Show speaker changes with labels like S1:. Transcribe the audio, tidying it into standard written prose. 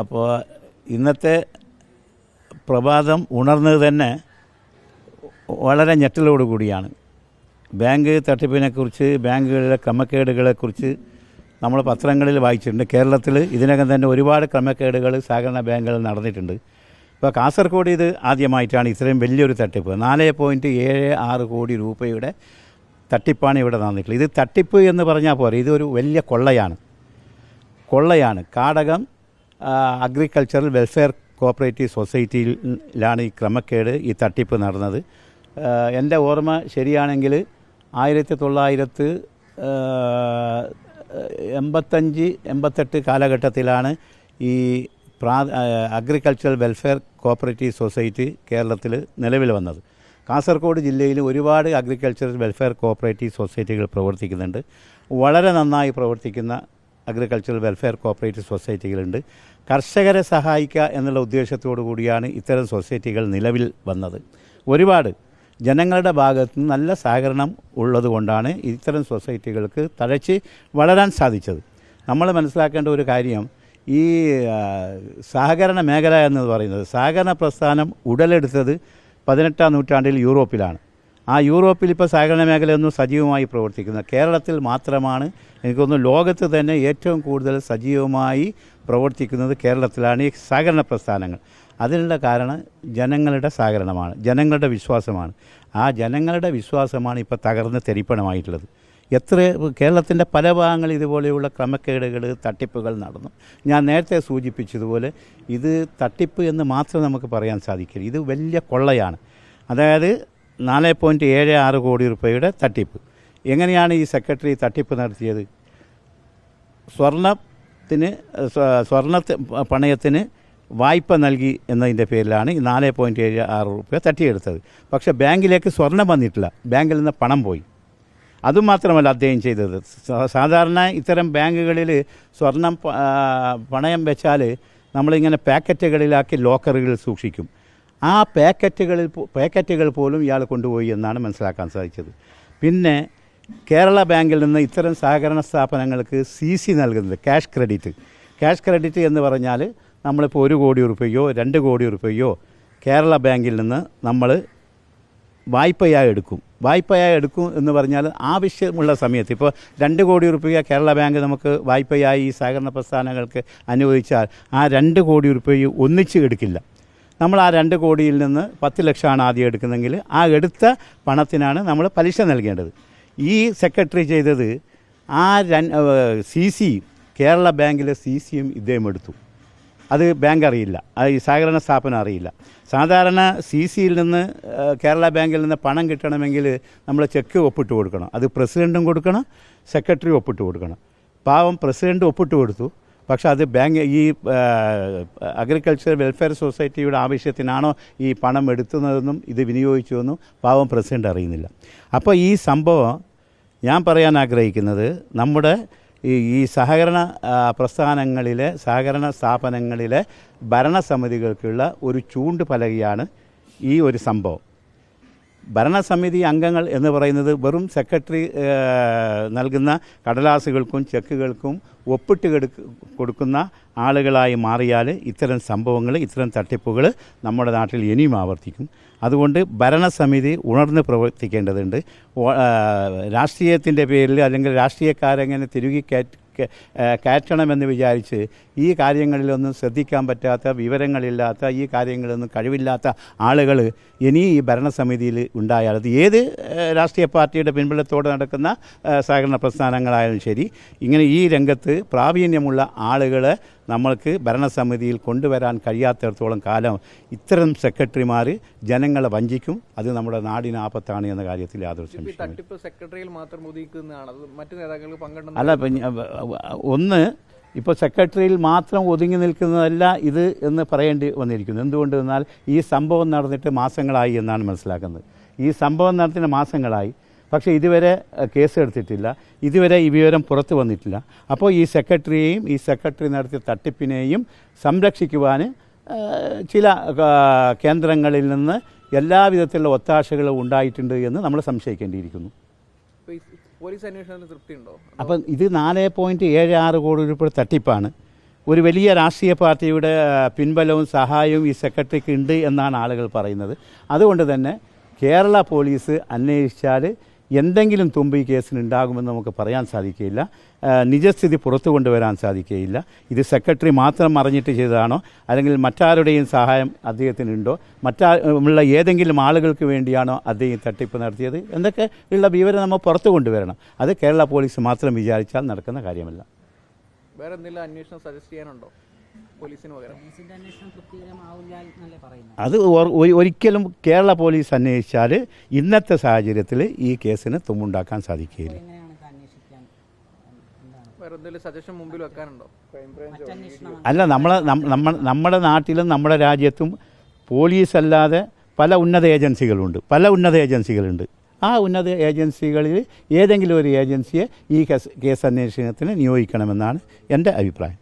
S1: അപ്പോൾ ഇന്നത്തെ പ്രഭാതം ഉണർന്നത് തന്നെ വളരെ ഞെട്ടലോട് കൂടിയാണ്. ബാങ്ക് തട്ടിപ്പിനെക്കുറിച്ച്, ബാങ്കുകളിലെ ക്രമക്കേടുകളെക്കുറിച്ച് നമ്മൾ പത്രങ്ങളിൽ വായിച്ചിട്ടുണ്ട്. കേരളത്തിൽ ഇതിനകം തന്നെ ഒരുപാട് ക്രമക്കേടുകൾ സഹകരണ ബാങ്കുകളിൽ നടന്നിട്ടുണ്ട്. ഇപ്പോൾ കാസർഗോഡ് ഇത് ആദ്യമായിട്ടാണ് ഇത്രയും വലിയൊരു തട്ടിപ്പ്. 4.76 കോടി രൂപയുടെ തട്ടിപ്പാണ് ഇവിടെ നടന്നിട്ടുള്ളത്. ഇത് തട്ടിപ്പ് എന്ന് പറഞ്ഞാൽ പോരെ, ഇതൊരു വലിയ കൊള്ളയാണ്. കാടകം അഗ്രികൾച്ചറൽ വെൽഫെയർ കോപ്പറേറ്റീവ് സൊസൈറ്റിയിലാണ് ഈ ക്രമക്കേട്, ഈ തട്ടിപ്പ് നടന്നത്. എൻ്റെ ഓർമ്മ ശരിയാണെങ്കിൽ 1985-88 കാലഘട്ടത്തിലാണ് ഈ അഗ്രികൾച്ചറൽ വെൽഫെയർ കോപ്പറേറ്റീവ് സൊസൈറ്റി കേരളത്തിൽ നിലവിൽ വന്നത്. കാസർഗോഡ് ജില്ലയിൽ ഒരുപാട് അഗ്രികൾച്ചറൽ വെൽഫെയർ കോപ്പറേറ്റീവ് സൊസൈറ്റികൾ പ്രവർത്തിക്കുന്നുണ്ട്. വളരെ നന്നായി പ്രവർത്തിക്കുന്ന അഗ്രികൾച്ചറൽ വെൽഫെയർ കോപ്പറേറ്റീവ് സൊസൈറ്റികളുണ്ട്. കർഷകരെ സഹായിക്കുക എന്നുള്ള ഉദ്ദേശത്തോടു കൂടിയാണ് ഇത്തരം സൊസൈറ്റികൾ നിലവിൽ വന്നത്. ഒരുപാട് ജനങ്ങളുടെ ഭാഗത്തു നിന്ന് നല്ല സഹകരണം ഉള്ളതുകൊണ്ടാണ് ഇത്തരം സൊസൈറ്റികൾക്ക് തഴച്ച് വളരാൻ സാധിച്ചത്. നമ്മൾ മനസ്സിലാക്കേണ്ട ഒരു കാര്യം, ഈ സഹകരണ മേഖല എന്ന് പറയുന്നത്, സഹകരണ പ്രസ്ഥാനം ഉടലെടുത്തത് 18-ാം നൂറ്റാണ്ടിൽ യൂറോപ്പിലാണ്. ആ യൂറോപ്പിൽ ഇപ്പോൾ സഹകരണ മേഖലയൊന്നും സജീവമായി പ്രവർത്തിക്കുന്നത് കേരളത്തിൽ മാത്രമാണ്. എനിക്കൊന്ന് ലോകത്ത് തന്നെ ഏറ്റവും കൂടുതൽ സജീവമായി പ്രവർത്തിക്കുന്നത് കേരളത്തിലാണ് ഈ സഹകരണ പ്രസ്ഥാനങ്ങൾ. അതിനുള്ള കാരണം ജനങ്ങളുടെ സഹകരണമാണ്, ജനങ്ങളുടെ വിശ്വാസമാണ്. ആ ജനങ്ങളുടെ വിശ്വാസമാണ് ഇപ്പോൾ തകർന്ന് തെരിപ്പണമായിട്ടുള്ളത്. കേരളത്തിൻ്റെ പല ഭാഗങ്ങളിൽ ഇതുപോലെയുള്ള ക്രമക്കേടുകൾ, തട്ടിപ്പുകൾ നടന്നു. ഞാൻ നേരത്തെ സൂചിപ്പിച്ചതുപോലെ ഇത് തട്ടിപ്പ് എന്ന് മാത്രം നമുക്ക് പറയാൻ സാധിക്കില്ല. ഇത് വലിയ കൊള്ളയാണ്. അതായത് 4.76 കോടി രൂപയുടെ തട്ടിപ്പ്. എങ്ങനെയാണ് ഈ സെക്രട്ടറി തട്ടിപ്പ് നടത്തിയത്? സ്വർണ്ണ പണയത്തിന് വായ്പ നൽകി എന്നതിൻ്റെ പേരിലാണ് ഈ 4.76 രൂപ തട്ടിയെടുത്തത്. പക്ഷേ ബാങ്കിലേക്ക് സ്വർണം വന്നിട്ടില്ല, ബാങ്കിൽ നിന്ന് പണം പോയി. അതുമാത്രമല്ല അദ്ദേഹം ചെയ്തത്, സാധാരണ ഇത്തരം ബാങ്കുകളിൽ സ്വർണം പണയം വെച്ചാൽ നമ്മളിങ്ങനെ പാക്കറ്റുകളിലാക്കി ലോക്കറുകളിൽ സൂക്ഷിക്കും. ആ പാക്കറ്റുകൾ പോലും ഇയാൾ കൊണ്ടുപോയി എന്നാണ് മനസ്സിലാക്കാൻ സാധിച്ചത്. പിന്നെ കേരള ബാങ്കിൽ നിന്ന് ഇത്തരം സഹകരണ സ്ഥാപനങ്ങൾക്ക് CC നൽകുന്നത് ക്യാഷ് ക്രെഡിറ്റ് എന്ന് പറഞ്ഞാൽ നമ്മളിപ്പോൾ 1 കോടി രൂപയോ 2 കോടി രൂപയോ കേരള ബാങ്കിൽ നിന്ന് നമ്മൾ വായ്പയായി എടുക്കും എന്ന് പറഞ്ഞാൽ ആവശ്യമുള്ള സമയത്ത്, ഇപ്പോൾ 2 കോടി രൂപ കേരള ബാങ്ക് നമുക്ക് വായ്പയായി ഈ സഹകരണ പ്രസ്ഥാനങ്ങൾക്ക് അനുവദിച്ചാൽ ആ 2 കോടി രൂപയും ഒന്നിച്ച് എടുക്കില്ല. നമ്മൾ ആ 2 കോടിയിൽ നിന്ന് 10 ലക്ഷമാണ് ആദ്യം എടുക്കുന്നതെങ്കിൽ ആ എടുത്ത പണത്തിനാണ് നമ്മൾ പലിശ നൽകേണ്ടത്. ഈ സെക്രട്ടറി ചെയ്തത് ആ CC, കേരള ബാങ്കിലെ CCയും ഇദ്ദേഹം എടുത്തു. അത് ബാങ്ക് അറിയില്ല, അത് ഈ സഹകരണ സ്ഥാപനം അറിയില്ല. സാധാരണ CCയിൽ നിന്ന് കേരള ബാങ്കിൽ നിന്ന് പണം കിട്ടണമെങ്കിൽ നമ്മൾ ചെക്ക് ഒപ്പിട്ട് കൊടുക്കണം. അത് പ്രസിഡൻറ്റും കൊടുക്കണം, സെക്രട്ടറി ഒപ്പിട്ട് കൊടുക്കണം. പാവം പ്രസിഡൻറ്റ് ഒപ്പിട്ട് കൊടുത്തു. പക്ഷെ അത് ഈ അഗ്രികൾച്ചർ വെൽഫെയർ സൊസൈറ്റിയുടെ ആവശ്യത്തിനാണോ ഈ പണം എടുത്തുന്നതെന്നും ഇത് വിനിയോഗിച്ചുവെന്നും പാവം പ്രസിഡൻ്റ് അറിയുന്നില്ല. അപ്പോൾ ഈ സംഭവം ഞാൻ പറയാൻ ആഗ്രഹിക്കുന്നത്, നമ്മുടെ ഈ സഹകരണ പ്രസ്ഥാനങ്ങളിലെ, സഹകരണ സ്ഥാപനങ്ങളിലെ ഭരണസമിതികൾക്കുള്ള ഒരു ചൂണ്ടുപലകയാണ് ഈ ഒരു സംഭവം. ഭരണസമിതി അംഗങ്ങൾ എന്ന് പറയുന്നത് വെറും സെക്രട്ടറി നൽകുന്ന കടലാസുകൾക്കും ചെക്കുകൾക്കും ഒപ്പിട്ട് കൊടുക്കുന്ന ആളുകളായി മാറിയാൽ ഇത്തരം സംഭവങ്ങൾ, ഇത്തരം തട്ടിപ്പുകൾ നമ്മുടെ നാട്ടിൽ ഇനിയും ആവർത്തിക്കും. അതുകൊണ്ട് ഭരണസമിതി ഉണർന്ന് പ്രവർത്തിക്കേണ്ടതുണ്ട്. രാഷ്ട്രീയത്തിൻ്റെ പേരിൽ അല്ലെങ്കിൽ രാഷ്ട്രീയക്കാരെങ്ങനെ തിരുകി കയറ്റണമെന്ന് വിചാരിച്ച് ഈ കാര്യങ്ങളിലൊന്നും ശ്രദ്ധിക്കാൻ പറ്റാത്ത, വിവരങ്ങളില്ലാത്ത, ഈ കാര്യങ്ങളൊന്നും കഴിവില്ലാത്ത ആളുകൾ ഇനി ഈ ഭരണസമിതിയിൽ ഉണ്ടായാൽ, അത് ഏത് രാഷ്ട്രീയ പാർട്ടിയുടെ പിൻബലത്തോടെ നടക്കുന്ന സഹകരണ പ്രസ്ഥാനങ്ങളായാലും ശരി, ഇങ്ങനെ ഈ രംഗത്ത് പ്രാവീണ്യമുള്ള ആളുകളെ നമ്മൾക്ക് ഭരണസമിതിയിൽ കൊണ്ടുവരാൻ കഴിയാത്തിടത്തോളം കാലം ഇത്തരം സെക്രട്ടറിമാർ ജനങ്ങളെ വഞ്ചിക്കും. അത് നമ്മുടെ നാടിന് ആപത്താണ് എന്ന കാര്യത്തിൽ യാതൊരു സംശയവും. അല്ല, ഒന്ന് ഇപ്പോൾ സെക്രട്ടറിയിൽ മാത്രം ഒതുങ്ങി നിൽക്കുന്നതല്ല ഇത് എന്ന് പറയേണ്ടി വന്നിരിക്കുന്നു. എന്തുകൊണ്ട് എന്നാൽ ഈ സംഭവം നടന്നിട്ട് മാസങ്ങളായി എന്നാണ് മനസ്സിലാക്കുന്നത്. ഈ സംഭവം നടത്തിയ മാസങ്ങളായി, പക്ഷേ ഇതുവരെ കേസെടുത്തിട്ടില്ല, ഇതുവരെ ഈ വിവരം പുറത്തു വന്നിട്ടില്ല. അപ്പോൾ ഈ സെക്രട്ടറിയെയും ഈ സെക്രട്ടറി നടത്തിയ തട്ടിപ്പിനെയും സംരക്ഷിക്കുവാൻ ചില കേന്ദ്രങ്ങളിൽ നിന്ന് എല്ലാവിധത്തിലുള്ള ഒത്താശകളും ഉണ്ടായിട്ടുണ്ട് എന്ന് നമ്മൾ സംശയിക്കേണ്ടിയിരിക്കുന്നു.
S2: പോലീസ് അന്വേഷണത്തിന് തൃപ്തിയുണ്ടോ?
S1: അപ്പം ഇത് 4.76 കോടി രൂപ തട്ടിപ്പാണ്. ഒരു വലിയ രാഷ്ട്രീയ പാർട്ടിയുടെ പിൻബലവും സഹായവും ഈ സെക്രട്ടറിക്ക് ഉണ്ട് എന്നാണ് ആളുകൾ പറയുന്നത്. അതുകൊണ്ട് തന്നെ കേരള പോലീസ് അന്വേഷിച്ചാൽ എന്തെങ്കിലും തുമ്പ് ഈ കേസിനുണ്ടാകുമെന്ന് നമുക്ക് പറയാൻ സാധിക്കുകയില്ല. നിജസ്ഥിതി പുറത്തു കൊണ്ടുവരാൻ സാധിക്കുകയില്ല. ഇത് സെക്രട്ടറി മാത്രം അറിഞ്ഞിട്ട് ചെയ്തതാണോ അല്ലെങ്കിൽ മറ്റാരുടെയും സഹായം അദ്ദേഹത്തിനുണ്ടോ, മറ്റുള്ള ഏതെങ്കിലും ആളുകൾക്ക് വേണ്ടിയാണോ അദ്ദേഹം തട്ടിപ്പ് നടത്തിയത് എന്നൊക്കെ ഉള്ള വിവരം നമ്മൾ പുറത്തു കൊണ്ടുവരണം. അത് കേരള പോലീസ് മാത്രം വിചാരിച്ചാൽ നടക്കുന്ന കാര്യമല്ല.
S2: വേറെ എന്തെങ്കിലും അന്വേഷണം സജസ്റ്റ് ചെയ്യാനുണ്ടോ പോലീസിന് പകരം?
S1: അത് ഒരിക്കലും കേരള പോലീസ് അന്വേഷിച്ചാൽ ഇന്നത്തെ സാഹചര്യത്തിൽ ഈ കേസിന് തുമ്പുണ്ടാക്കാൻ സാധിക്കുകയില്ല.
S2: വേറെ എന്തെങ്കിലും സജഷൻ മുമ്പിൽ വെക്കാനുണ്ടോ?
S1: അല്ല, നമ്മുടെ നാട്ടിലും നമ്മുടെ രാജ്യത്തും പോലീസ് അല്ലാതെ പല ഉന്നത ഏജൻസികളുണ്ട്. ആ ഉന്നത ഏജൻസികളിൽ ഏതെങ്കിലും ഒരു ഏജൻസിയെ ഈ കേസ് അന്വേഷണത്തിന് നിയോഗിക്കണമെന്നാണ് എൻ്റെ അഭിപ്രായം.